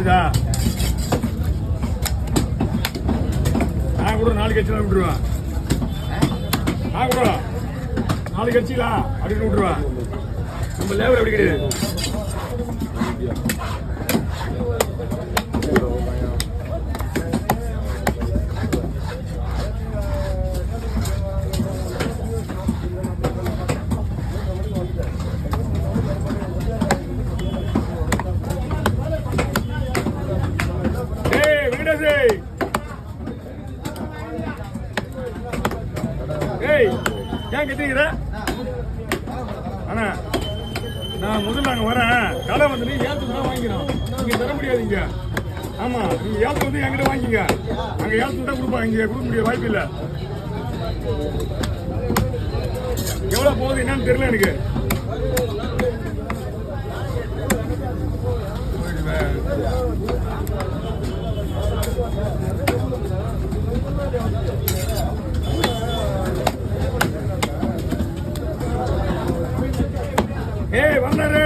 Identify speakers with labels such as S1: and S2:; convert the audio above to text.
S1: கிடைச்சதா? நான் கூட நாளைக்கு கட்சி விட்டுருவேன். நான் கூட நாளைக்கு கட்சிங்களா அப்படின்னு விட்டுருவேன். நம்ம லேவல் எப்படி கிடையாது. ஏன் கத்திக்கிற? அண்ணா நான் முதல்ல அங்கே வரேன். கடை வந்து நீ ஏலத்துக்கு தான் வாங்கிக்கணும். நீங்க தர முடியாதுங்க. ஆமா நீங்க ஏலத்துக்கு வந்து என்கிட்ட வாங்கிங்க. அங்கே ஏலத்துக்கு தான் கொடுப்பாங்க. இங்கே கொடுக்க முடிய வாய்ப்பு இல்லை. எவ்வளோ போகுது என்னன்னு தெரியல எனக்கு. ஏய் வந்தாரே